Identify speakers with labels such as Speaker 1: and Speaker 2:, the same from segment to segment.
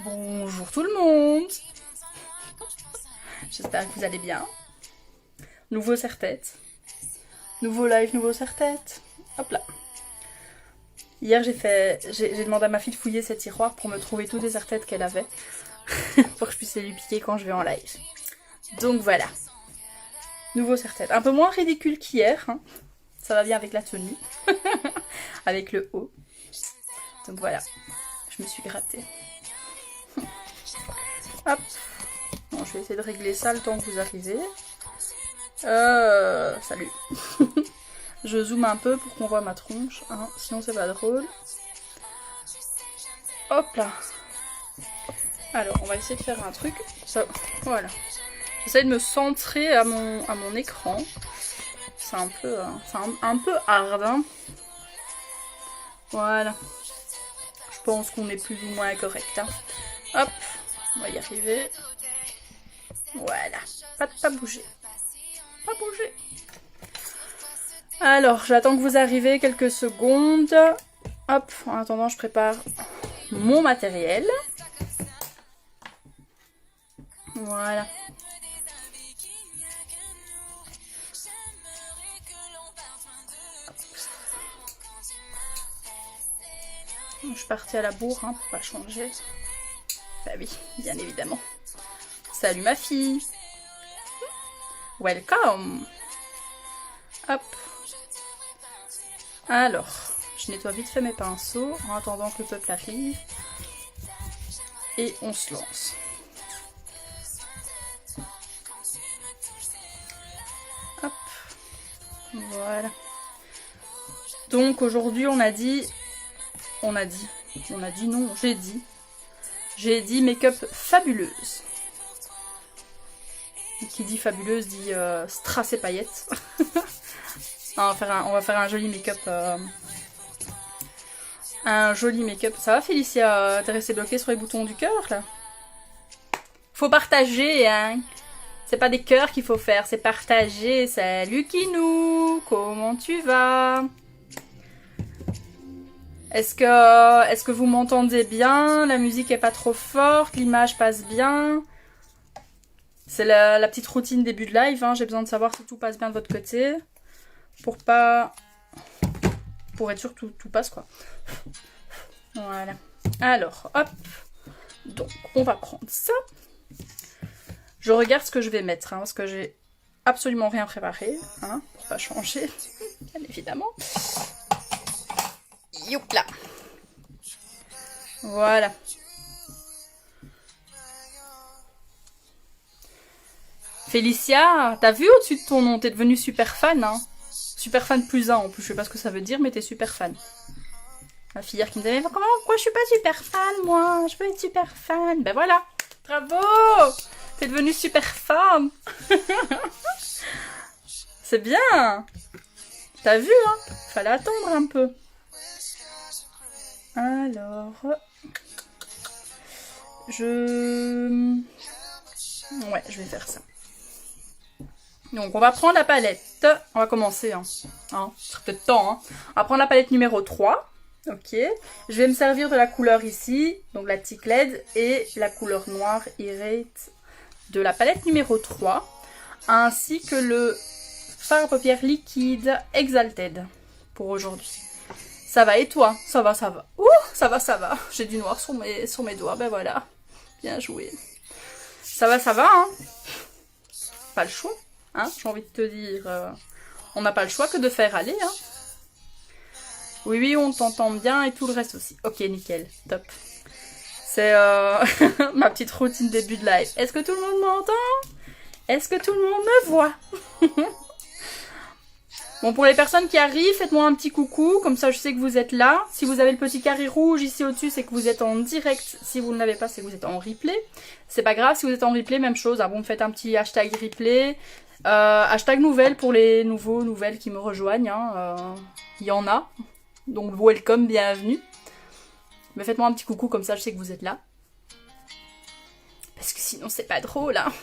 Speaker 1: Bonjour tout le monde. J'espère que vous allez bien. Nouveau serre-tête. Nouveau live, nouveau serre-tête. Hop là. Hier j'ai demandé à ma fille de fouiller ses tiroirs pour me trouver toutes les serre-têtes qu'elle avait. Pour que je puisse les lui piquer quand je vais en live. Donc voilà. Nouveau serre-tête. Un peu moins ridicule qu'hier. Hein. Ça va bien avec la tenue. Avec le haut. Donc voilà. Je me suis grattée. Hop. Bon, je vais essayer de régler ça le temps que vous arrivez. Salut. Je zoome un peu pour qu'on voit ma tronche, hein, sinon c'est pas drôle. Hop là. Alors, on va essayer de faire un truc. Ça, voilà. J'essaie de me centrer à mon écran. C'est un peu hard, hein. Voilà. Je pense qu'on est plus ou moins correct, hein. Hop, on va y arriver. Voilà. Pas bouger. Pas bouger. Alors, j'attends que vous arrivez quelques secondes. Hop, en attendant, je prépare mon matériel. Voilà. Je suis partie à la bourre, hein, pour pas changer. Bah oui, bien évidemment. Salut ma fille. Welcome. Hop. Alors, je nettoie vite fait mes pinceaux en attendant que le peuple arrive. Et on se lance. Hop. Voilà. Donc aujourd'hui on a dit non, j'ai dit make-up fabuleuse. Qui dit fabuleuse dit strass et paillettes. On va faire un joli make-up. Un joli make-up. Ça va Félicia? T'es restée bloquée sur les boutons du cœur là? Faut partager, hein. C'est pas des cœurs qu'il faut faire, c'est partager. Salut Kinou, comment tu vas? Est-ce que vous m'entendez bien? La musique est pas trop forte, l'image passe bien. C'est la petite routine début de live, hein. J'ai besoin de savoir si tout passe bien de votre côté. Pour être sûr que tout passe quoi. Voilà. Alors, hop. Donc, on va prendre ça. Je regarde ce que je vais mettre, hein, parce que j'ai absolument rien préparé, hein, pour pas changer, bien évidemment. Youp là. Voilà. Félicia, t'as vu au-dessus de ton nom, t'es devenue super fan, hein. Super fan +1 en plus, je sais pas ce que ça veut dire, mais t'es super fan. Ma fille hier qui me disait, mais pourquoi je suis pas super fan, moi? Je veux être super fan. Ben voilà, bravo! T'es devenue super fan. C'est bien. T'as vu, hein? Fallait attendre un peu. Alors... Ouais, je vais faire ça. Donc, on va prendre la palette. On va commencer, hein. C'est peut-être temps, hein. On va prendre la palette numéro 3. Ok. Je vais me servir de la couleur ici, donc la Tic LED, et la couleur noire Irate de la palette numéro 3, ainsi que le fard à paupières liquide Exalted pour aujourd'hui. Ça va et toi? Ça va, ça va. Ouh, ça va. J'ai du noir sur mes doigts, ben voilà. Bien joué. Ça va, hein? Pas le choix, hein? J'ai envie de te dire, on n'a pas le choix que de faire aller, hein? Oui, on t'entend bien et tout le reste aussi. Ok, nickel, top. C'est ma petite routine début de live. Est-ce que tout le monde m'entend? Est-ce que tout le monde me voit? Bon, pour les personnes qui arrivent, faites-moi un petit coucou, comme ça je sais que vous êtes là. Si vous avez le petit carré rouge ici au-dessus, c'est que vous êtes en direct. Si vous ne l'avez pas, c'est que vous êtes en replay. C'est pas grave, si vous êtes en replay, même chose. Hein, vous me faites un petit hashtag replay. Hashtag nouvelles pour les nouvelles qui me rejoignent. Hein, y en a. Donc welcome, bienvenue. Mais faites-moi un petit coucou, comme ça je sais que vous êtes là. Parce que sinon c'est pas drôle, hein.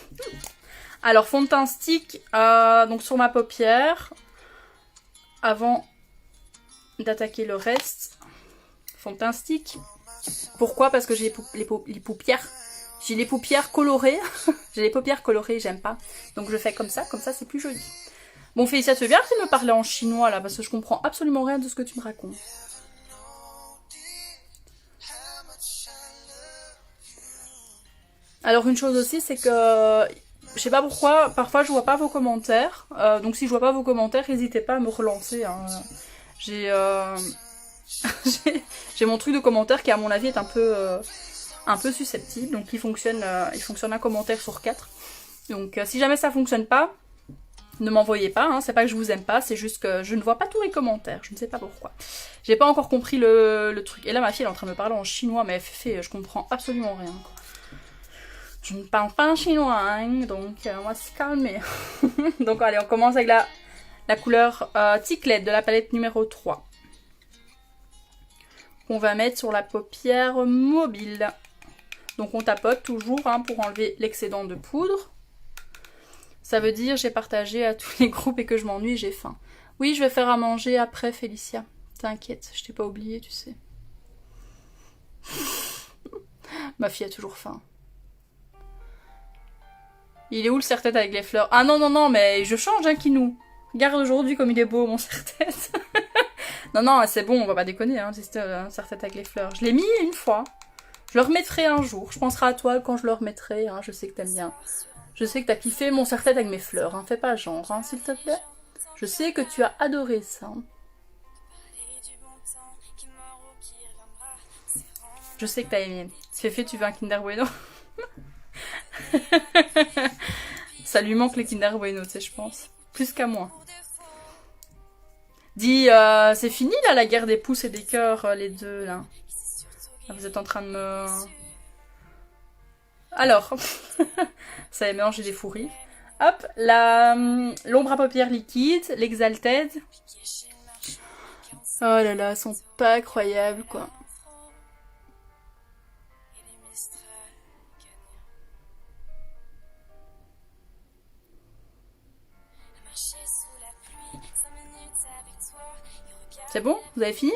Speaker 1: Alors, fond de teint stick, donc sur ma paupière. Avant d'attaquer le reste, fond de teint stick. Pourquoi? Parce que j'ai les paupières. J'ai les paupières colorées. J'ai les paupières colorées, j'aime pas. Donc je fais comme ça c'est plus joli. Bon, Félicia, tu veux bien arrêter de me parler en chinois là, parce que je comprends absolument rien de ce que tu me racontes. Alors une chose aussi, c'est que je sais pas pourquoi, parfois je vois pas vos commentaires. Donc si je vois pas vos commentaires, n'hésitez pas à me relancer. Hein. J'ai j'ai mon truc de commentaire qui à mon avis est un peu susceptible. Donc il fonctionne un commentaire sur 4. Donc si jamais ça fonctionne pas, ne m'envoyez pas, hein. C'est pas que je vous aime pas, c'est juste que je ne vois pas tous les commentaires, je ne sais pas pourquoi. J'ai pas encore compris le truc. Et là ma fille elle est en train de me parler en chinois, mais je comprends absolument rien. Quoi. Je ne parle pas en chinois, hein, donc on va se calmer. Donc allez, on commence avec la couleur Ticlet de la palette numéro 3. On va mettre sur la paupière mobile. Donc on tapote toujours hein, pour enlever l'excédent de poudre. Ça veut dire j'ai partagé à tous les groupes et que je m'ennuie, j'ai faim. Oui, je vais faire à manger après, Félicia. T'inquiète, je t'ai pas oublié, tu sais. Ma fille a toujours faim. Il est où le serre-tête avec les fleurs? Ah non, non, non, mais je change, hein, Kinou. Regarde aujourd'hui comme il est beau, mon serre-tête. Non, non, c'est bon, on va pas déconner, hein, c'est un serre-tête avec les fleurs. Je l'ai mis une fois. Je le remettrai un jour. Je penserai à toi quand je le remettrai, hein, je sais que t'aimes bien. Je sais que t'as kiffé mon serre-tête avec mes fleurs, hein. Fais pas genre, hein, s'il te plaît. Je sais que tu as adoré ça. Je sais que t'as aimé. Féfé, tu veux un Kinder Bueno? Ça lui manque les Kinder Bueno, tu sais, je pense. Plus qu'à moi. Dis, c'est fini là, la guerre des pouces et des cœurs, les deux là. Vous êtes en train de me... Alors, ça y est, j'ai des fous rires. Hop, l'ombre à paupières liquide, l'Exalted. Oh là là, elles sont pas incroyables, quoi. C'est bon? Vous avez fini?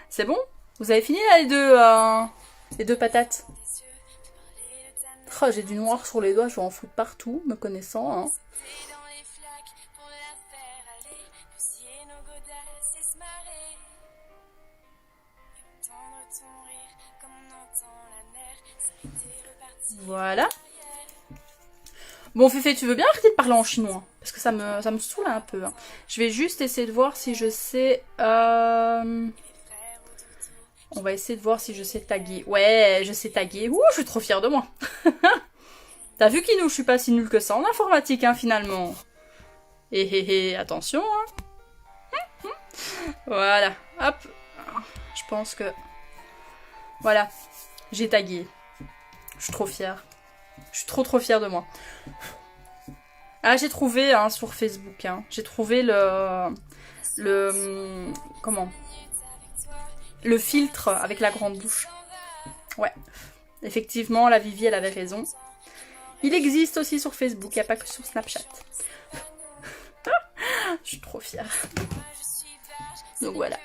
Speaker 1: C'est bon? Vous avez fini là, les deux patates? Oh, j'ai du noir sur les doigts, je vais en foutre partout, me connaissant. Hein. Voilà. Bon, Féfé, tu veux bien arrêter de parler en chinois? Parce que ça me saoule un peu. Hein. Je vais juste essayer de voir si je sais... On va essayer de voir si je sais taguer. Ouais, je sais taguer. Ouh, je suis trop fière de moi. T'as vu Kinou, je suis pas si nulle que ça en informatique, hein, finalement. Et attention, hein. Voilà, hop. Je pense que... Voilà, j'ai tagué. Je suis trop fière. Je suis trop fière de moi. Ah, j'ai trouvé, hein, sur Facebook, hein. J'ai trouvé comment? Le filtre avec la grande bouche. Ouais. Effectivement, la Vivi, elle avait raison. Il existe aussi sur Facebook, il n'y a pas que sur Snapchat. Je suis trop fière. Donc voilà.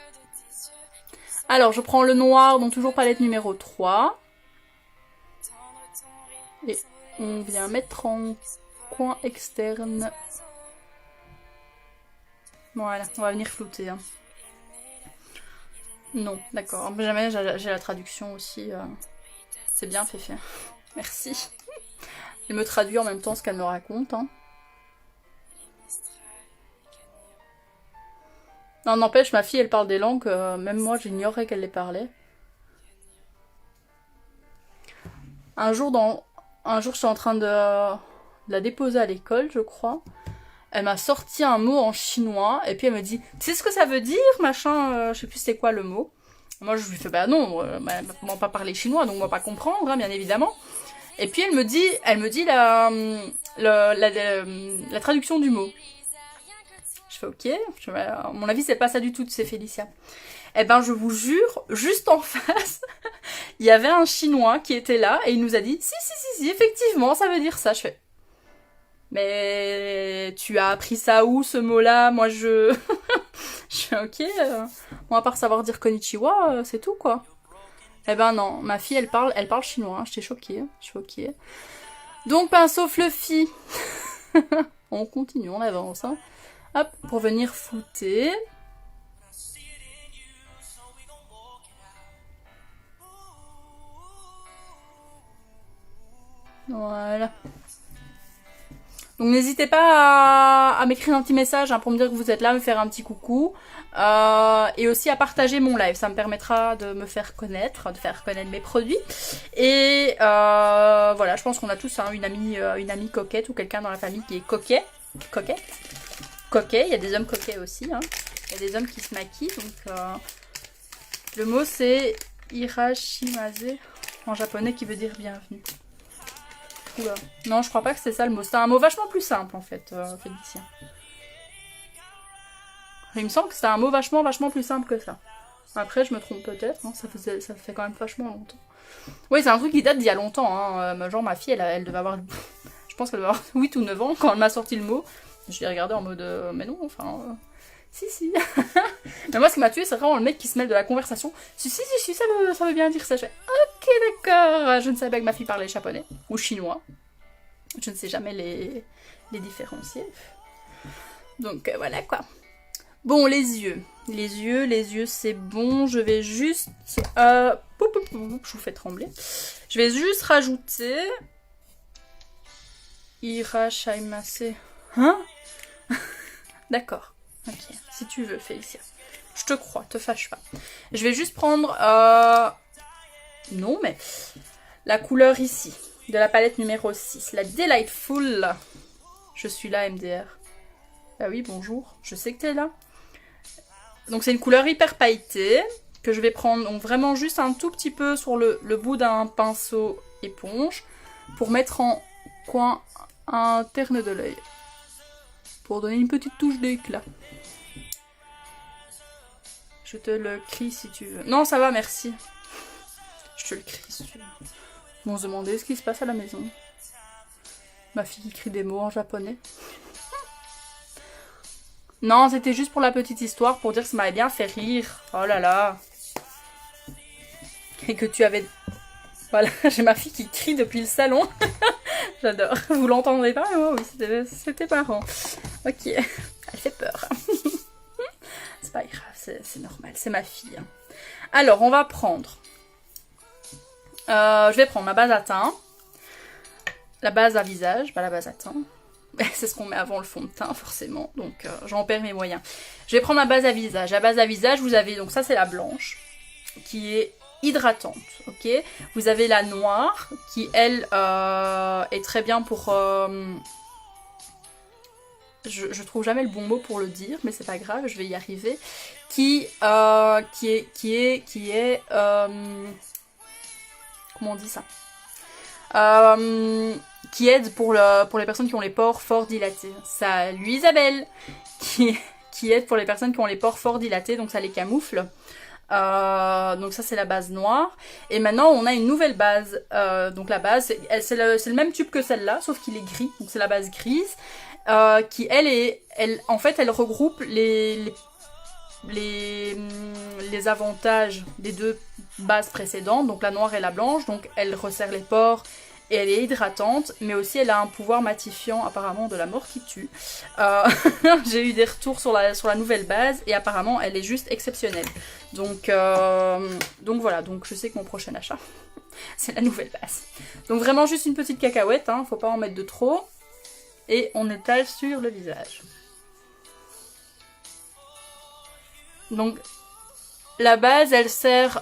Speaker 1: Alors, je prends le noir, donc toujours palette numéro 3. Et on vient mettre en coin externe. Voilà, on va venir flouter. Hein. Non, d'accord. Jamais j'ai la traduction aussi. C'est bien, Féfé. Merci. Elle me traduit en même temps ce qu'elle me raconte. Hein. Non, n'empêche, ma fille, elle parle des langues. Même moi, j'ignorais qu'elle les parlait. Un jour, je suis en train de la déposer à l'école, je crois. Elle m'a sorti un mot en chinois, et puis elle me dit « Tu sais ce que ça veut dire, machin Je sais plus c'est quoi le mot. » Moi, je lui fais « Bah non, elle va pas parler chinois, donc on va pas comprendre, hein, bien évidemment. » Et puis elle me dit la traduction du mot. Je fais « Ok. » À mon avis, c'est pas ça du tout, c'est Félicia. Eh ben, je vous jure, juste en face, il y avait un chinois qui était là, et il nous a dit « Si, effectivement, ça veut dire ça. » Je fais mais tu as appris ça où, ce mot-là? Moi, je fais ok. Moi, à part savoir dire konnichiwa, c'est tout, quoi. Eh ben non, ma fille, elle parle chinois, hein. J'étais choquée, choquée. Donc, pinceau fluffy. On continue, on avance. Hein. Hop, pour venir flouter. Voilà. Donc n'hésitez pas à m'écrire un petit message hein, pour me dire que vous êtes là, me faire un petit coucou. Et aussi à partager mon live, ça me permettra de me faire connaître, de faire connaître mes produits. Et voilà, je pense qu'on a tous hein, une amie coquette ou quelqu'un dans la famille qui est coquet. Coquette. Coquet, il y a des hommes coquets aussi. Hein. Il y a des hommes qui se maquillent. Donc le mot c'est Irashimaze en japonais qui veut dire bienvenue. Oula. Non, je crois pas que c'est ça le mot. C'est un mot vachement plus simple en fait, Félicien. Il me semble que c'est un mot vachement plus simple que ça. Après, je me trompe peut-être, hein, ça fait quand même vachement longtemps. Oui, c'est un truc qui date d'il y a longtemps. Hein. Genre, ma fille, elle devait avoir... Je pense qu'elle devait avoir 8 ou 9 ans quand elle m'a sorti le mot. Je l'ai regardé en mode... mais non, enfin... Si. Mais moi, ce qui m'a tué, c'est vraiment le mec qui se mêle de la conversation. Si, ça veut bien dire ça. Je fais, ok, d'accord. Je ne savais pas que ma fille parlait japonais ou chinois. Je ne sais jamais les différencier. Donc, voilà, quoi. Bon, les yeux. Les yeux, c'est bon. Je vais juste... je vous fais trembler. Je vais juste rajouter... Irashaimase. Hein? D'accord. Ok, si tu veux, Félicia. Je te crois, te fâche pas. Je vais juste prendre... Non, mais... La couleur ici, de la palette numéro 6. La Delightful. Je suis là, MDR. Ah oui, bonjour. Je sais que t'es là. Donc c'est une couleur hyper pailletée. Que je vais prendre donc vraiment juste un tout petit peu sur le bout d'un pinceau éponge. Pour mettre en coin interne de l'œil. Pour donner une petite touche d'éclat. Je te le crie si tu veux. Non, ça va, merci. Je te le crie si tu veux. Ils vont se demander ce qui se passe à la maison. Ma fille qui crie des mots en japonais. Non, c'était juste pour la petite histoire, pour dire que ça m'avait bien fait rire. Oh là là. Et que tu avais... Voilà, j'ai ma fille qui crie depuis le salon. J'adore. Vous l'entendrez pas? Oh, oui, c'était marrant. Ok. Elle fait peur. C'est pas grave, c'est normal. C'est ma fille. Alors, on va prendre... je vais prendre ma base à teint. La base à visage, pas la base à teint. C'est ce qu'on met avant le fond de teint, forcément. Donc, j'en perds mes moyens. Je vais prendre ma base à visage. La base à visage, vous avez... Donc ça, c'est la blanche. Qui est hydratante, ok. Vous avez la noire, qui, elle, est très bien pour... Je trouve jamais le bon mot pour le dire, mais c'est pas grave, je vais y arriver. Qui est... comment on dit ça? Qui aide pour les personnes qui ont les pores fort dilatés. Salut Isabelle, qui aide pour les personnes qui ont les pores fort dilatés, donc ça les camoufle. Donc ça c'est la base noire. Et maintenant on a une nouvelle base. Donc la base, c'est le même tube que celle-là, sauf qu'il est gris. Donc c'est la base grise, qui en fait elle regroupe les avantages des deux bases précédentes, donc la noire et la blanche. Donc elle resserre les pores et elle est hydratante, mais aussi elle a un pouvoir matifiant apparemment de la mort qui tue. J'ai eu des retours sur la nouvelle base et apparemment elle est juste exceptionnelle. Donc voilà, donc je sais que mon prochain achat c'est la nouvelle base. Donc vraiment juste une petite cacahuète, hein, faut pas en mettre de trop. Et on étale sur le visage. Donc la base elle sert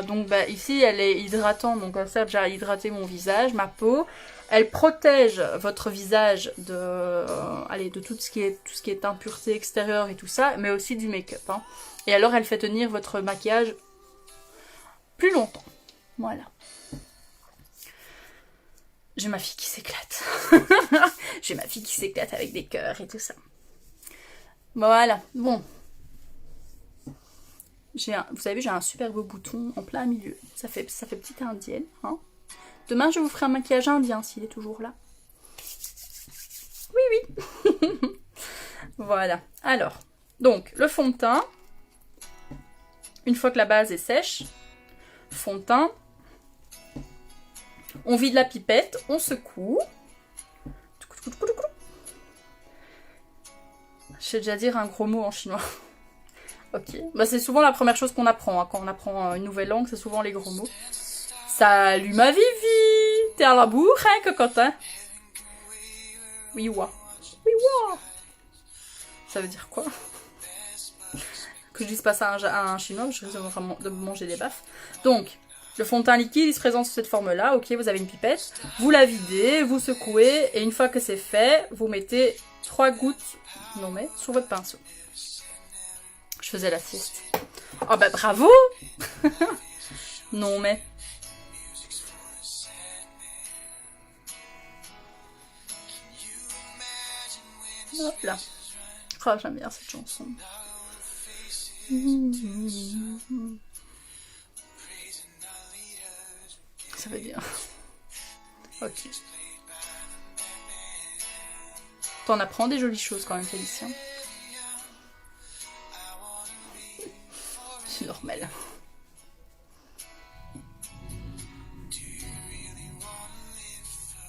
Speaker 1: donc ici elle est hydratante, donc elle sert déjà à hydrater mon visage, ma peau. Elle protège votre visage de tout ce qui est impureté extérieure et tout ça, mais aussi du make-up. Hein. Et alors elle fait tenir votre maquillage plus longtemps. Voilà. J'ai ma fille qui s'éclate. J'ai ma fille qui s'éclate avec des cœurs et tout ça. Voilà, bon. Vous savez, j'ai un super beau bouton en plein milieu. Ça fait petite indienne. Hein. Demain, je vous ferai un maquillage indien s'il est toujours là. Oui. Voilà. Alors, donc, le fond de teint. Une fois que la base est sèche, fond de teint. On vide la pipette, on secoue. Je sais déjà dire un gros mot en chinois. Ok, bah, c'est souvent la première chose qu'on apprend, hein. Quand on apprend une nouvelle langue, c'est souvent les gros mots. Salut ma Vivi, t'es à la bourre, hein, cocotin? Oui, wa. Oui, wa. Ça veut dire quoi? Que je dise pas ça à un chinois, je risque vraiment de manger des baffes. Donc, le fond de teint liquide, il se présente sous cette forme-là. Ok, vous avez une pipette, vous la videz, vous secouez, et une fois que c'est fait, vous mettez 3 gouttes, non mais, sur votre pinceau. Je faisais la sieste. Oh bah bravo. Non mais. Hop là. Oh, j'aime bien cette chanson. Ça veut dire. Ok. T'en apprends des jolies choses quand même, Félicien. C'est normal.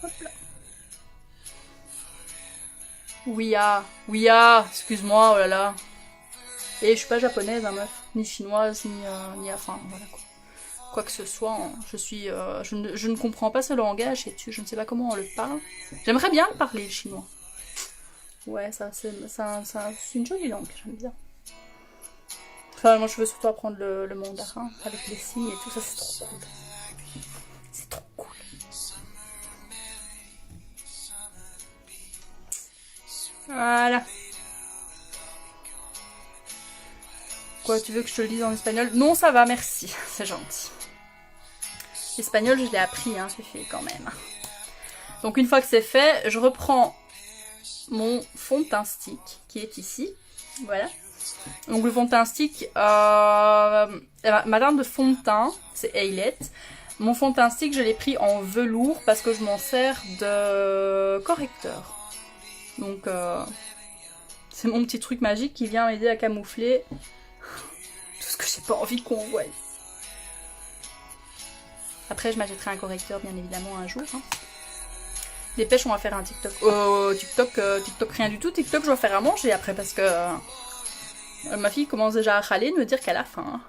Speaker 1: Hop là. Oui, excuse-moi, oh là là. Et je suis pas japonaise, hein, meuf. Ni chinoise, ni enfin, voilà quoi. Quoi que ce soit, hein, je ne comprends pas ce langage et je ne sais pas comment on le parle. J'aimerais bien le parler, le chinois. Ouais, c'est une jolie langue, j'aime bien. Enfin, moi je veux surtout apprendre le mandarin avec les signes et tout ça, c'est trop cool. C'est trop cool. Voilà. Quoi, tu veux que je te le dise en espagnol? Non, ça va, merci. C'est gentil. L'espagnol, je l'ai appris, hein, c'est fait quand même. Donc une fois que c'est fait, je reprends mon fond de teint stick qui est ici. Voilà. Donc le fond de teint stick, ma teinte de fond de teint, c'est Eyelet. Mon fond de teint stick, je l'ai pris en velours parce que je m'en sers de correcteur. Donc c'est mon petit truc magique qui vient m'aider à camoufler tout ce que j'ai pas envie qu'on voie. Après, je m'achèterai un correcteur, bien évidemment, un jour. Hein. Dépêche, on va faire un TikTok. TikTok, rien du tout. TikTok, je dois faire à manger après parce que ma fille commence déjà à râler, de me dire qu'elle a faim. Hein.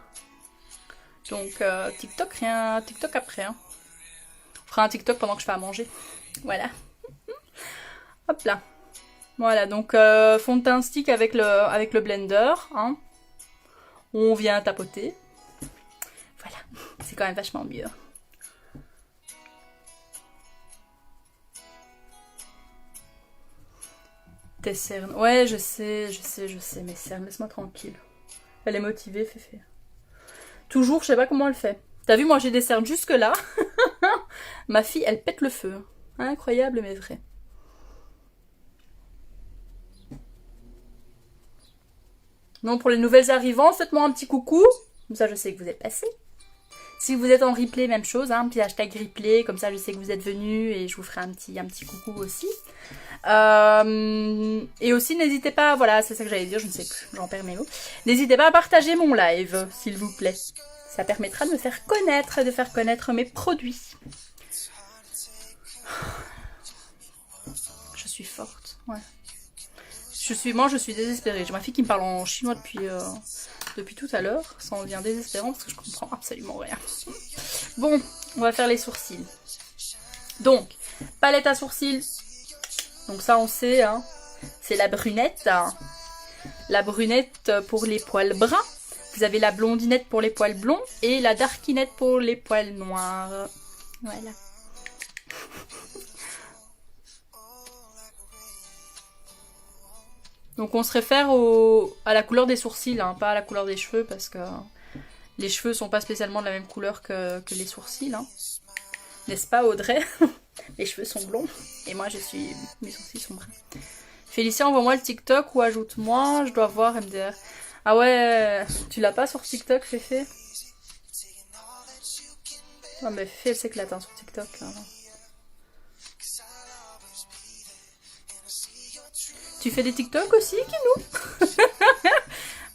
Speaker 1: Donc, TikTok, rien. TikTok après. Hein. On fera un TikTok pendant que je fais à manger. Voilà. Hop là. Voilà, donc fond de teint stick avec le blender. Hein. On vient tapoter. Voilà. C'est quand même vachement mieux. Tes cernes. Ouais, je sais, mes cernes, laisse-moi tranquille. Elle est motivée, Féfé. Toujours, je sais pas comment elle fait. T'as vu, moi j'ai des cernes jusque là. Ma fille, elle pète le feu. Incroyable, mais vrai. Non, pour les nouvelles arrivants, faites-moi un petit coucou. Comme ça, je sais que vous êtes passés. Si vous êtes en replay, même chose, hein, un petit hashtag replay, comme ça je sais que vous êtes venus et je vous ferai un petit coucou aussi. Et aussi, n'hésitez pas, voilà, c'est ça que j'allais dire, je ne sais plus, j'en perds mes mots. N'hésitez pas à partager mon live, s'il vous plaît. Ça permettra de me faire connaître et de faire connaître mes produits. Je suis forte, ouais. Moi, je suis désespérée. J'ai ma fille qui me parle en chinois depuis tout à l'heure. Ça en devient désespérant parce que je comprends absolument rien. Bon, on va faire les sourcils. Donc, palette à sourcils. Donc ça, on sait, hein. C'est la brunette. La brunette pour les poils bruns. Vous avez la blondinette pour les poils blonds et la darkinette pour les poils noirs. Voilà. Donc on se réfère à la couleur des sourcils, hein, pas à la couleur des cheveux, parce que les cheveux sont pas spécialement de la même couleur que les sourcils. Hein. N'est-ce pas, Audrey? Les cheveux sont blonds, et moi mes sourcils sont bruns. Félicia, envoie-moi le TikTok ou ajoute-moi, je dois voir MDR. Ah ouais, tu l'as pas sur TikTok, Féfé? Ah mais Féfé, elle s'éclate hein, sur TikTok. Là. Tu fais des TikTok aussi, Kinou?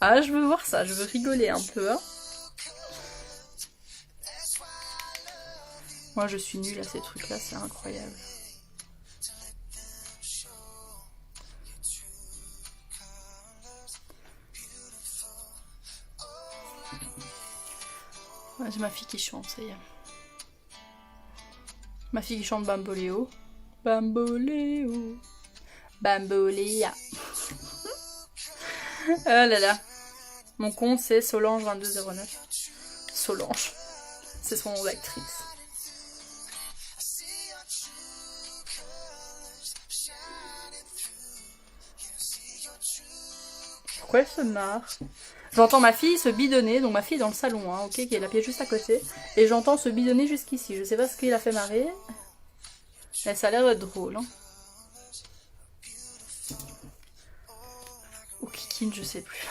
Speaker 1: Ah, je veux voir ça, je veux rigoler un peu. Hein. Moi, je suis nulle à ces trucs-là, c'est incroyable. Ouais, j'ai ma fille qui chante, ça y est. Ma fille qui chante Bamboléo. Bamboléo. Bamboléa. Oh là là. Mon compte c'est Solange2209. Solange. C'est son nom d'actrice. Pourquoi elle se marre? J'entends ma fille se bidonner, donc ma fille est dans le salon, hein, ok, qui est la pied juste à côté. Et j'entends se bidonner jusqu'ici. Je sais pas ce qui l'a fait marrer. Mais ça a l'air d'être drôle. Hein. Ou Kikine, je sais plus.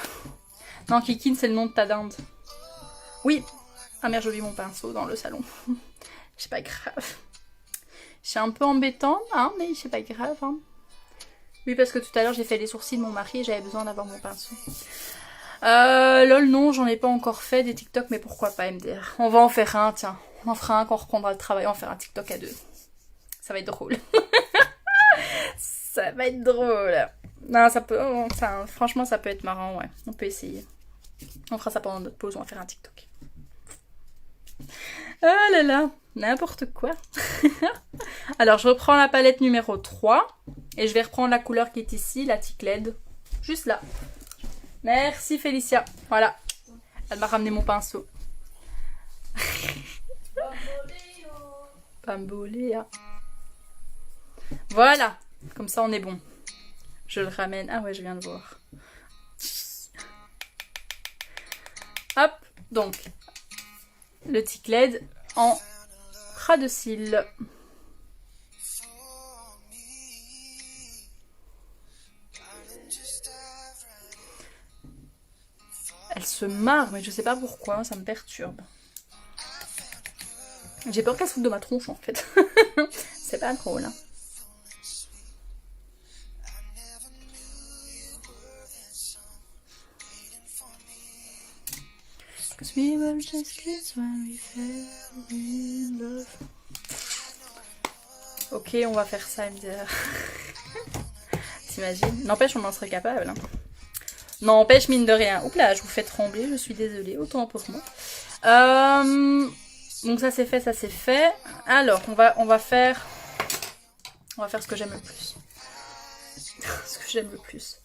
Speaker 1: Non, Kikine, c'est le nom de ta dinde. Oui. Ah merde, j'oublie mon pinceau dans le salon. C'est pas grave. C'est un peu embêtant, hein, mais c'est pas grave. Hein. Oui, parce que tout à l'heure, j'ai fait les sourcils de mon mari et j'avais besoin d'avoir mon pinceau. Lol, non, j'en ai pas encore fait des TikTok, mais pourquoi pas MDR. On va en faire un, tiens. On en fera un quand on reprendra le travail, on va faire un TikTok à deux. Ça va être drôle. Ça va être drôle. Non, ça peut... franchement, ça peut être marrant, ouais. On peut essayer. On fera ça pendant notre pause, on va faire un TikTok. Oh là là, n'importe quoi. Alors, je reprends la palette numéro 3. Et je vais reprendre la couleur qui est ici, la Ticled. Juste là. Merci Félicia. Voilà. Elle m'a ramené mon pinceau. Bamboléa. Voilà. Comme ça, on est bon. Je le ramène. Ah ouais, je viens de voir. Hop. Donc, le Ticled en ras de cils. Elle se marre, mais je sais pas pourquoi, ça me perturbe. J'ai peur qu'elle se foute de ma tronche en fait. C'est pas drôle. Hein. We were just kids when we fell in love. Ok, on va faire ça, MDR. T'imagines? N'empêche, on en serait capable. Hein. N'empêche, mine de rien. Oups là, je vous fais trembler, je suis désolée. Autant pour moi. Donc ça c'est fait, ça c'est fait. Alors, on va faire ce que j'aime le plus. Ce que j'aime le plus.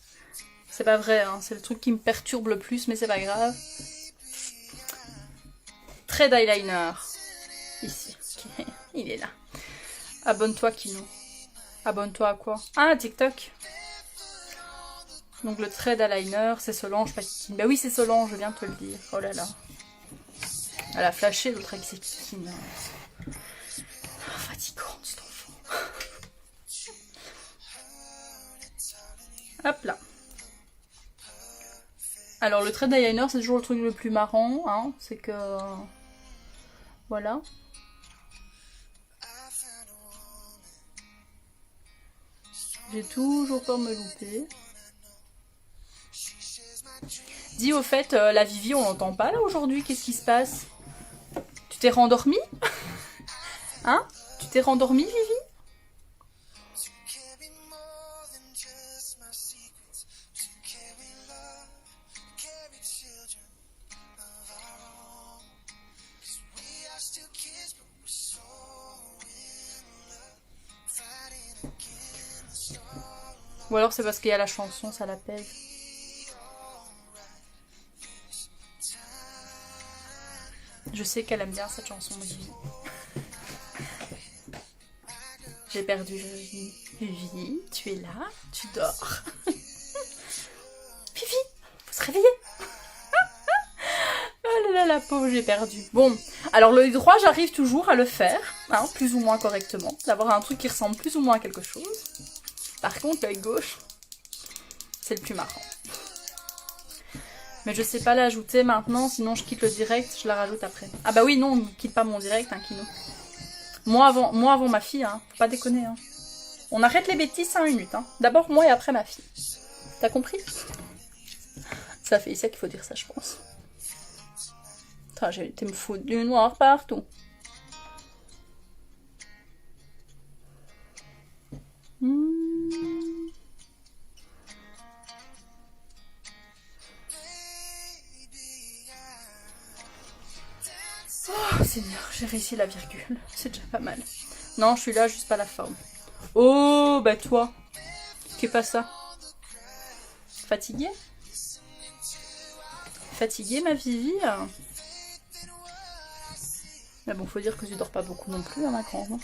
Speaker 1: C'est pas vrai, hein. C'est le truc qui me perturbe le plus, mais c'est pas grave. Trait d'eyeliner. Ici. Okay. Il est là. Abonne-toi, Kino. Abonne-toi à quoi? Ah, TikTok. Donc le trait d'eyeliner, c'est Solange, pas Kikine. Bah oui, c'est Solange, je viens de te le dire. Oh là là. Elle a flashé l'autre avec ses Kikine. Oh, fatigante, cet enfant. Hop là. Alors le trait d'eyeliner, c'est toujours le truc le plus marrant. Hein. C'est que... Voilà. J'ai toujours peur de me louper. Dis au fait, la Vivi, on l'entend pas là aujourd'hui, qu'est-ce qui se passe? Tu t'es rendormie? Hein? Tu t'es rendormie, Vivi? Ou alors c'est parce qu'il y a la chanson, ça l'appelle. Je sais qu'elle aime bien cette chanson de Vivi. J'ai perdu Vivi. Vivi, tu es là, tu dors. Vivi, faut se réveiller. Oh là là, la pauvre, j'ai perdu. Bon, alors l'œil droit, j'arrive toujours à le faire, hein, plus ou moins correctement. D'avoir un truc qui ressemble plus ou moins à quelque chose. Par contre, l'œil gauche, c'est le plus marrant. Mais je sais pas l'ajouter maintenant, sinon je quitte le direct, je la rajoute après. Ah bah oui, non, on ne quitte pas mon direct, hein, Kino. Moi avant ma fille, hein, faut pas déconner. Hein. On arrête les bêtises 5 minutes. Hein. D'abord moi et après ma fille. T'as compris? Ça fait ici qu'il faut dire ça, je pense. J'ai été me foutre du noir partout. Oh Seigneur, j'ai réussi la virgule. C'est déjà pas mal. Non, je suis là, juste pas la forme. Oh, bah toi. Qu'est pas ça? Fatiguée? Fatiguée, ma Vivi? Mais bon, faut dire que tu dors pas beaucoup non plus, hein, ma grande. Hein.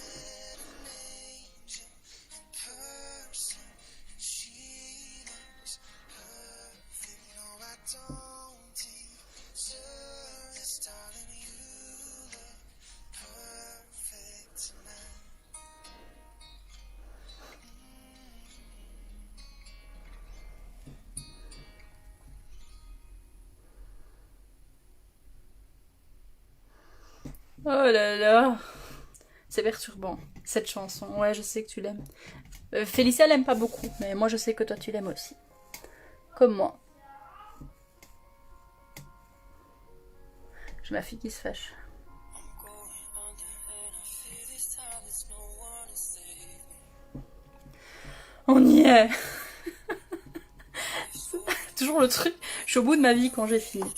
Speaker 1: Oh là là. C'est perturbant, cette chanson. Ouais, je sais que tu l'aimes. Félicia l'aime pas beaucoup, mais moi je sais que toi tu l'aimes aussi. Comme moi. J'ai ma fille qui se fâche. On y est. Toujours le truc. Je suis au bout de ma vie quand j'ai fini.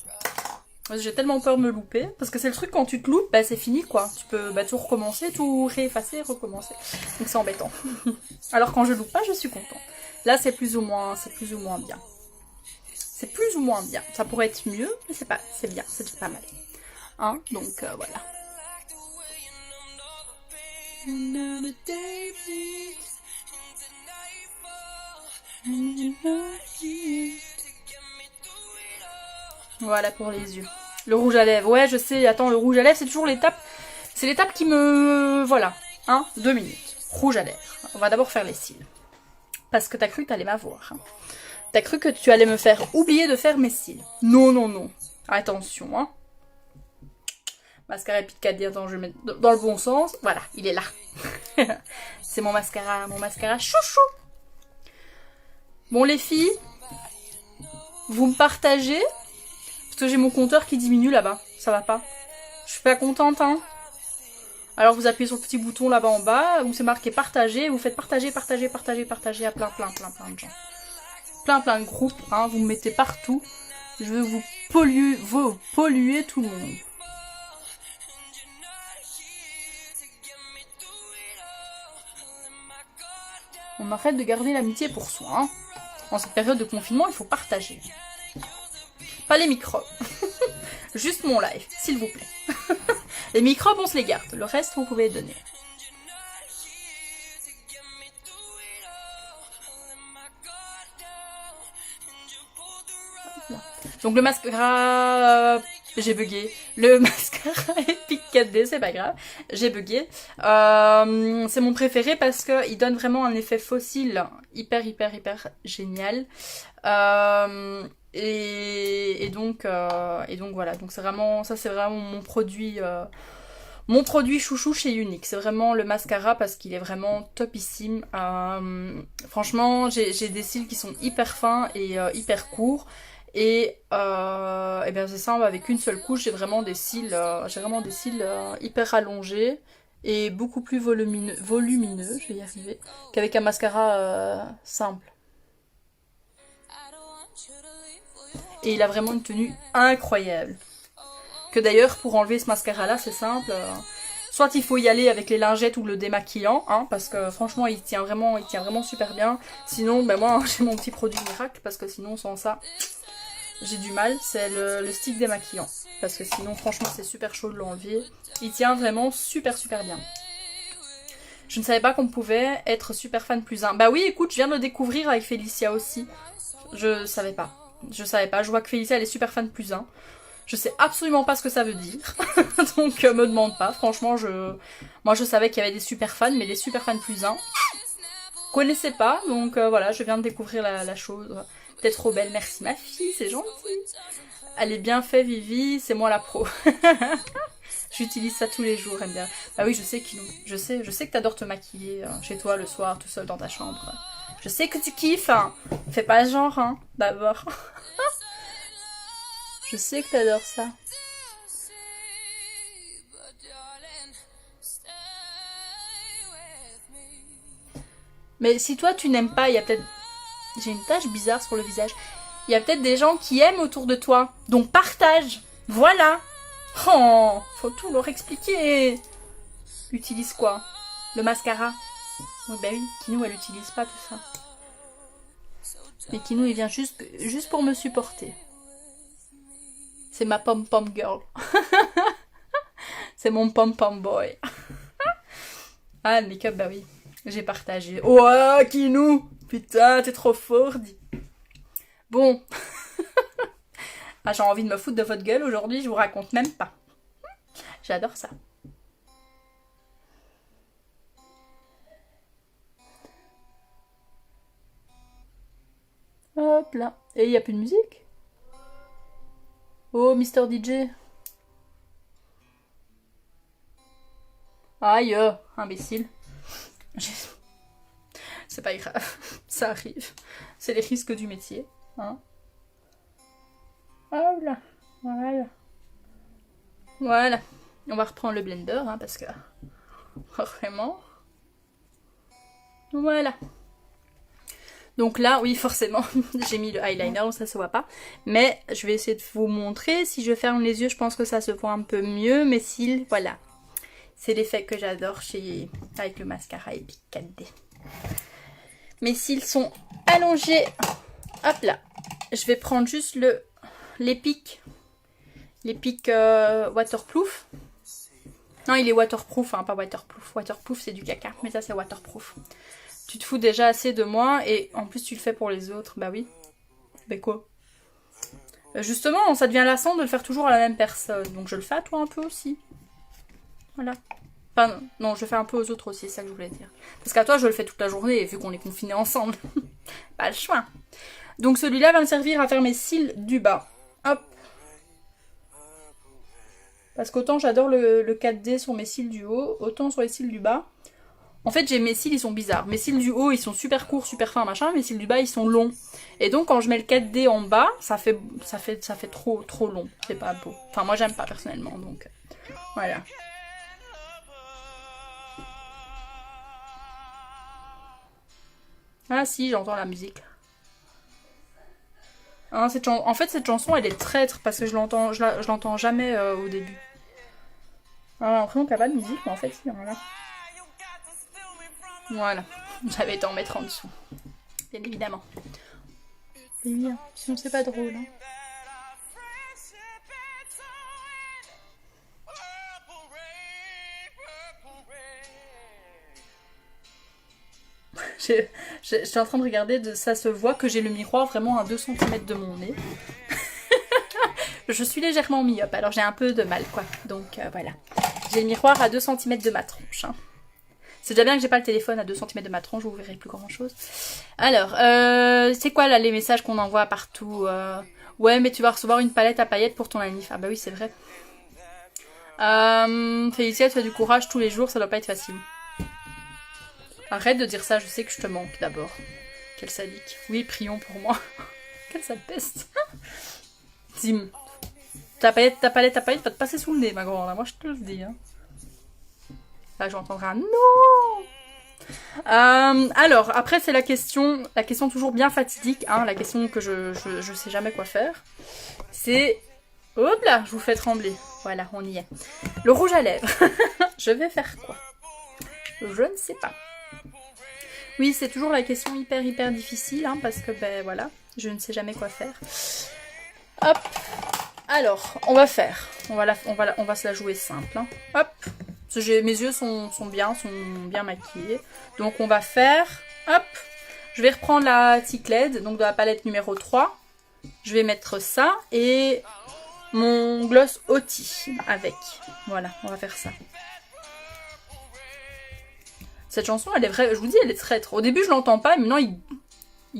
Speaker 1: J'ai tellement peur de me louper. Parce que c'est le truc, quand tu te loupes, bah c'est fini quoi. Tu peux tout recommencer, tout réeffacer, recommencer. Donc c'est embêtant. Alors quand je loupe pas, je suis contente. Là c'est plus ou moins bien. C'est plus ou moins bien. Ça pourrait être mieux, mais c'est bien, c'est déjà pas mal. Hein, donc voilà. Voilà pour les yeux. Le rouge à lèvres, ouais je sais, attends, le rouge à lèvres c'est toujours l'étape. C'est l'étape qui me... Voilà. 2 minutes. Rouge à lèvres. On va d'abord faire les cils. Parce que t'as cru que t'allais m'avoir. Hein. T'as cru que tu allais me faire oublier de faire mes cils. Non, non, non. Attention, hein. Mascara Picardie, attends, je vais mettre dans le bon sens. Voilà, il est là. C'est mon mascara chouchou. Bon les filles, vous me partagez. Parce que j'ai mon compteur qui diminue là-bas. Ça va pas. Je suis pas contente, hein. Alors vous appuyez sur le petit bouton là-bas en bas, où c'est marqué partager, vous faites partager à plein de gens. Plein de groupes, hein, vous me mettez partout. Je veux vous polluer tout le monde. On arrête de garder l'amitié pour soi. Hein. En cette période de confinement, il faut partager. Pas les microbes. Juste mon live, s'il vous plaît. Les microbes, on se les garde. Le reste, vous pouvez les donner. Donc le mascara... J'ai bugué. Le mascara Epic 4D, c'est pas grave. J'ai bugué. C'est mon préféré parce qu'il donne vraiment un effet fossile hyper génial. Et donc voilà. Donc c'est vraiment mon produit chouchou chez Younique. C'est vraiment le mascara parce qu'il est vraiment topissime. Franchement, j'ai des cils qui sont hyper fins et hyper courts. Et bien c'est ça, avec une seule couche, j'ai vraiment des cils hyper allongés et beaucoup plus volumineux, je vais y arriver, qu'avec un mascara simple. Et il a vraiment une tenue incroyable. Que d'ailleurs, pour enlever ce mascara-là, c'est simple. Soit il faut y aller avec les lingettes ou le démaquillant, hein, parce que franchement, il tient vraiment super bien. Sinon, ben moi, j'ai mon petit produit miracle, parce que sinon, sans ça... J'ai du mal, c'est le stick démaquillant. Parce que sinon, franchement, c'est super chaud de l'enlever. Il tient vraiment super bien. Je ne savais pas qu'on pouvait être super fan plus 1. Bah oui, écoute, je viens de le découvrir avec Félicia aussi. Je savais pas. Je vois que Félicia, elle est super fan plus 1. Je sais absolument pas ce que ça veut dire. Donc, me demande pas. Franchement, moi, je savais qu'il y avait des super fans, mais des super fans plus 1. Connaissais pas, donc voilà, je viens de découvrir la chose. T'es trop belle, merci ma fille, c'est gentil. Elle est bien faite, Vivi, c'est moi la pro. J'utilise ça tous les jours, elle me dit. Bah oui, je sais que t'adores te maquiller chez toi le soir, tout seul dans ta chambre. Je sais que tu kiffes, hein. Fais pas genre, hein, d'abord. Je sais que t'adores ça. Mais si toi tu n'aimes pas, il y a peut-être... J'ai une tache bizarre sur le visage. Il y a peut-être des gens qui aiment autour de toi. Donc partage. Voilà. Oh, faut tout leur expliquer. Utilise quoi? Le mascara. Oui, bah oui, Kinou, elle utilise pas tout ça. Et Kinou, il vient juste pour me supporter. C'est ma pom-pom girl. C'est mon pom-pom boy. Ah, le make-up, bah oui. J'ai partagé. Oh, Kinou! Putain, t'es trop fort, dis. Bon. Ah, j'ai envie de me foutre de votre gueule aujourd'hui, je vous raconte même pas. J'adore ça. Hop là. Et il n'y a plus de musique? Oh, Mister DJ. Aïe, imbécile. C'est pas grave, ça arrive. C'est les risques du métier. Hein. Voilà, voilà. Voilà. On va reprendre le blender, hein, parce que... Vraiment. Voilà. Donc là, oui, forcément, j'ai mis le eyeliner, donc ça se voit pas. Mais je vais essayer de vous montrer. Si je ferme les yeux, je pense que ça se voit un peu mieux. Mes cils, voilà. C'est l'effet que j'adore avec le mascara Epic 4D. Mes cils sont allongés. Hop là. Je vais prendre juste l'Epic waterproof. Non, il est waterproof, hein, pas waterproof. Waterproof, c'est du caca, mais ça, c'est waterproof. Tu te fous déjà assez de moi et en plus, tu le fais pour les autres. Bah oui. Mais quoi? Justement, ça devient lassant de le faire toujours à la même personne. Donc, je le fais à toi un peu aussi. Voilà. Enfin, non, je le fais un peu aux autres aussi, c'est ça que je voulais dire. Parce qu'à toi, je le fais toute la journée, vu qu'on est confinés ensemble. Pas le choix. Donc celui-là va me servir à faire mes cils du bas. Hop. Parce qu'autant j'adore le 4D sur mes cils du haut, autant sur les cils du bas. En fait, mes cils, ils sont bizarres. Mes cils du haut, ils sont super courts, super fins, machin. Mes cils du bas, ils sont longs. Et donc, quand je mets le 4D en bas, ça fait trop long. C'est pas beau. Enfin, moi, j'aime pas personnellement, donc... Voilà. Ah si, j'entends la musique. Hein, en fait, cette chanson, elle est traître parce que je l'entends jamais au début. On a l'impression qu'il n'y a pas de musique, mais en fait, si, voilà. Voilà. J'avais été en mettre en dessous. Bien évidemment. Mais bien, sinon c'est pas drôle. Hein. Je suis en train de regarder, ça se voit que j'ai le miroir vraiment à 2 cm de mon nez. Je suis légèrement myope, alors j'ai un peu de mal quoi. Donc voilà. J'ai le miroir à 2 cm de ma tronche. Hein. C'est déjà bien que j'ai pas le téléphone à 2 cm de ma tronche, vous verrez plus grand chose. Alors, c'est quoi là les messages qu'on envoie partout Ouais, mais tu vas recevoir une palette à paillettes pour ton anniv. Ah bah oui, c'est vrai. Félicia, tu as du courage tous les jours, ça doit pas être facile. Arrête de dire ça, je sais que je te manque d'abord. Quelle sadique. Oui, prions pour moi. Quelle sale peste. Dim. Ta palette va te passer sous le nez, ma grande. Moi, je te le dis. Hein. Là, je vais entendre un non. Alors, après, c'est la question toujours bien fatidique. Hein, la question que je sais jamais quoi faire. C'est... Hop là, je vous fais trembler. Voilà, on y est. Le rouge à lèvres. Je vais faire quoi? Je ne sais pas. Oui, c'est toujours la question hyper difficile, hein, parce que, ben voilà, je ne sais jamais quoi faire. Hop. Alors, on va faire. On va se la jouer simple. Hein. Hop. Mes yeux sont bien maquillés. Donc, on va faire... Hop. Je vais reprendre la Ticled, donc de la palette numéro 3. Je vais mettre ça et mon gloss Oti avec. Voilà, on va faire ça. Cette chanson, elle est vraie, je vous dis, elle est traître. Au début, je l'entends pas, et maintenant, il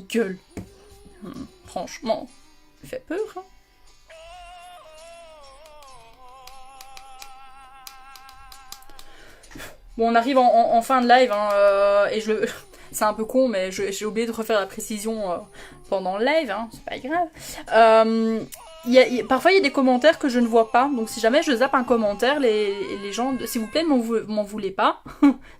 Speaker 1: gueule. Franchement, il fait peur. Hein. Bon, on arrive en fin de live, hein, et c'est un peu con, mais j'ai oublié de refaire la précision pendant le live, hein, c'est pas grave. Parfois il y a des commentaires que je ne vois pas, donc si jamais je zappe un commentaire, les gens, s'il vous plaît, m'en voulez pas,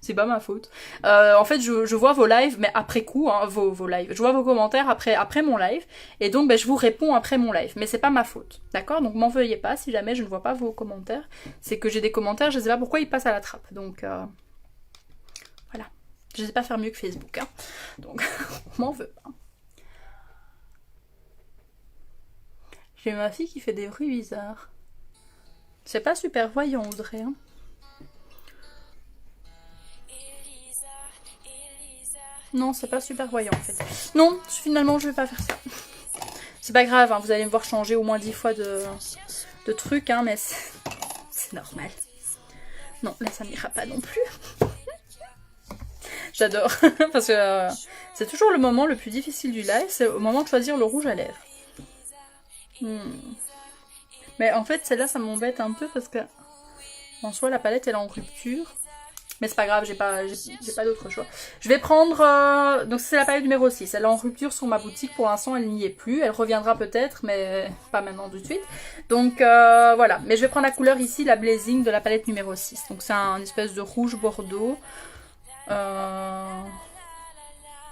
Speaker 1: c'est pas ma faute. En fait, je vois vos lives, mais après coup, hein, vos lives. Je vois vos commentaires après mon live, et donc ben, je vous réponds après mon live, mais c'est pas ma faute, d'accord? Donc m'en veuillez pas si jamais je ne vois pas vos commentaires. C'est que j'ai des commentaires, je sais pas pourquoi ils passent à la trappe, donc voilà. Je sais pas faire mieux que Facebook, hein. Donc on m'en veut pas. J'ai ma fille qui fait des bruits bizarres. C'est pas super voyant, Audrey. Hein. Non, c'est pas super voyant en fait. Non, finalement, je vais pas faire ça. C'est pas grave, hein, vous allez me voir changer au moins 10 fois de trucs, hein, mais c'est normal. Non, là, ça m'ira pas non plus. J'adore. Parce que c'est toujours le moment le plus difficile du live, c'est au moment de choisir le rouge à lèvres. Mais en fait, celle-là, ça m'embête un peu parce que en soi, la palette, elle est en rupture. Mais c'est pas grave, j'ai pas d'autre choix. Je vais prendre... donc c'est la palette numéro 6. Elle est en rupture sur ma boutique. Pour l'instant, elle n'y est plus. Elle reviendra peut-être, mais pas maintenant tout de suite. Donc voilà. Mais je vais prendre la couleur ici, la Blazing de la palette numéro 6. Donc c'est un espèce de rouge bordeaux.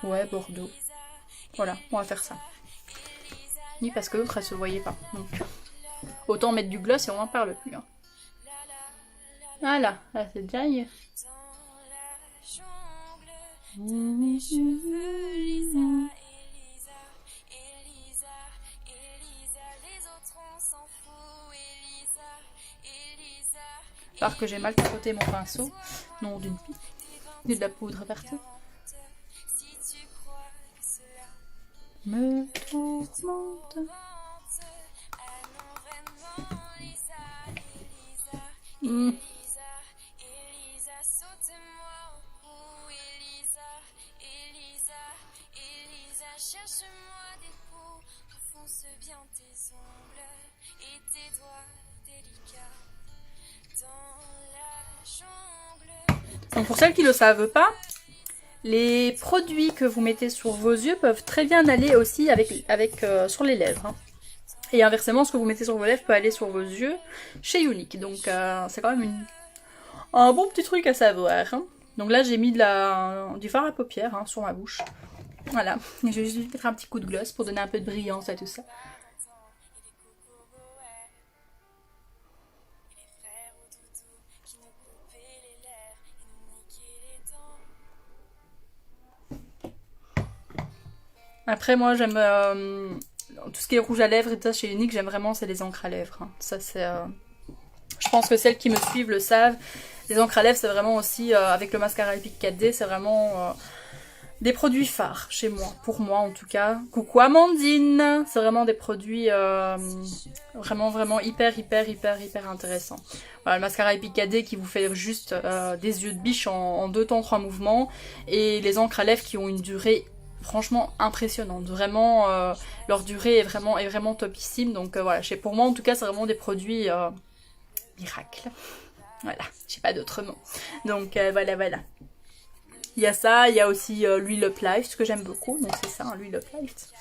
Speaker 1: Ouais, bordeaux. Voilà, on va faire ça. Ni parce que l'autre, elle se voyait pas. Donc autant mettre du gloss et on n'en parle plus. Hein. Voilà, là c'est déjà... Par que j'ai mal tapoté mon pinceau. Non, d'une pipe. Et de la poudre partout. Me tourmente.
Speaker 2: Cherche-moi des peaux, enfonce bien tes ongles et tes doigts délicats dans la jungle.
Speaker 1: Donc pour celles qui ne le savent pas, les produits que vous mettez sur vos yeux peuvent très bien aller aussi sur les lèvres. Hein. Et inversement, ce que vous mettez sur vos lèvres peut aller sur vos yeux chez Younique. Donc c'est quand même un bon petit truc à savoir. Hein. Donc là, j'ai mis du fard à paupières hein, sur ma bouche. Voilà, je vais juste mettre un petit coup de gloss pour donner un peu de brillance à tout ça. Après moi j'aime tout ce qui est rouge à lèvres et tout ça chez Younique, j'aime vraiment c'est les encres à lèvres. Hein. Ça c'est... Je pense que celles qui me suivent le savent. Les encres à lèvres c'est vraiment aussi avec le mascara Epic 4D, c'est vraiment... des produits phares chez moi, pour moi en tout cas. Coucou Amandine. C'est vraiment des produits vraiment hyper intéressants. Voilà, le mascara Epic 4D qui vous fait juste des yeux de biche en 2 temps 3 mouvements. Et les encres à lèvres qui ont une durée franchement impressionnante. Vraiment, leur durée est vraiment topissime. Donc voilà, pour moi en tout cas c'est vraiment des produits miracles. Voilà, j'ai pas d'autre mot. Donc voilà. Il y a ça, il y a aussi l'huile Uplift que j'aime beaucoup, donc c'est ça, l'huile Uplift.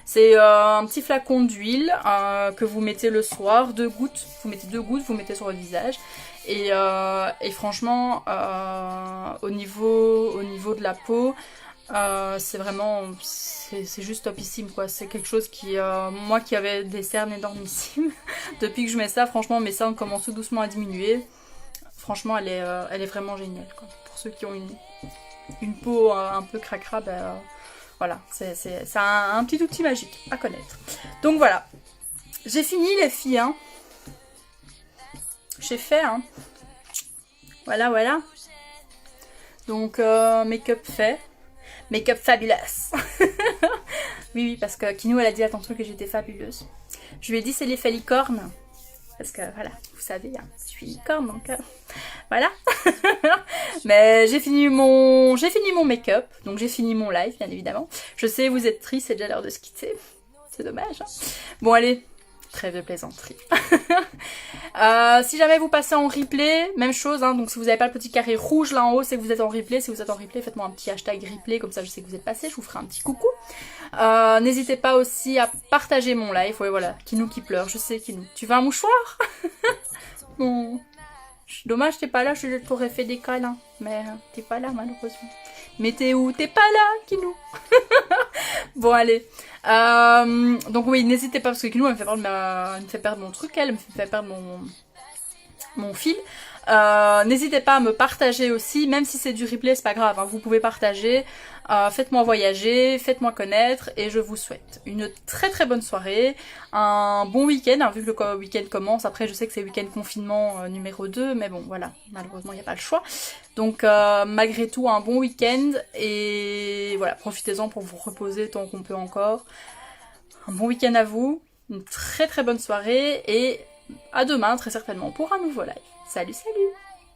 Speaker 1: C'est un petit flacon d'huile que vous mettez le soir, 2 gouttes, vous mettez 2 gouttes, vous mettez sur votre visage. Et franchement, au niveau de la peau, c'est vraiment, c'est juste topissime quoi. C'est quelque chose qui, moi qui avais des cernes énormissimes, depuis que je mets ça, franchement mes cernes commencent tout doucement à diminuer. Franchement, elle est vraiment géniale quoi. Ceux qui ont une peau un peu cracra, ben, voilà, c'est un petit outil magique à connaître. Donc voilà, j'ai fini les filles, hein. J'ai fait, hein. Voilà. Donc make-up fait, make-up fabulous. oui, parce que Kinou elle a dit à tantôt que j'étais fabuleuse. Je lui ai dit c'est l'effet licorne. Parce que voilà, vous savez, hein, je suis licorne donc voilà. Mais j'ai fini mon make-up, donc j'ai fini mon live bien évidemment. Je sais, vous êtes triste, c'est déjà l'heure de se quitter. C'est dommage. Hein. Bon allez, Trêve de plaisanterie. Si jamais vous passez en replay, même chose, hein, donc si vous n'avez pas le petit carré rouge là en haut, c'est que vous êtes en replay. Si vous êtes en replay, faites-moi un petit hashtag replay, comme ça je sais que vous êtes passé, je vous ferai un petit coucou. N'hésitez pas aussi à partager mon live. Ouais, voilà, Kinou qui pleure, je sais Kinou. Tu veux un mouchoir? Bon, dommage t'es pas là, je t'aurais fait des câlins, mais t'es pas là malheureusement. Mais t'es où? T'es pas là, Kinou. Bon allez. Donc oui, n'hésitez pas parce que Kinou elle me fait perdre elle me fait perdre mon truc, elle me fait perdre mon fil. N'hésitez pas à me partager aussi, même si c'est du replay, c'est pas grave, hein, vous pouvez partager, faites-moi voyager, faites-moi connaître, et je vous souhaite une très très bonne soirée, un bon week-end, hein, vu que le week-end commence. Après je sais que c'est week-end confinement numéro 2, mais bon voilà, malheureusement il n'y a pas le choix. Donc malgré tout un bon week-end, et voilà, profitez-en pour vous reposer tant qu'on peut encore. Un bon week-end à vous, une très très bonne soirée, et à demain très certainement pour un nouveau live. Salut, salut!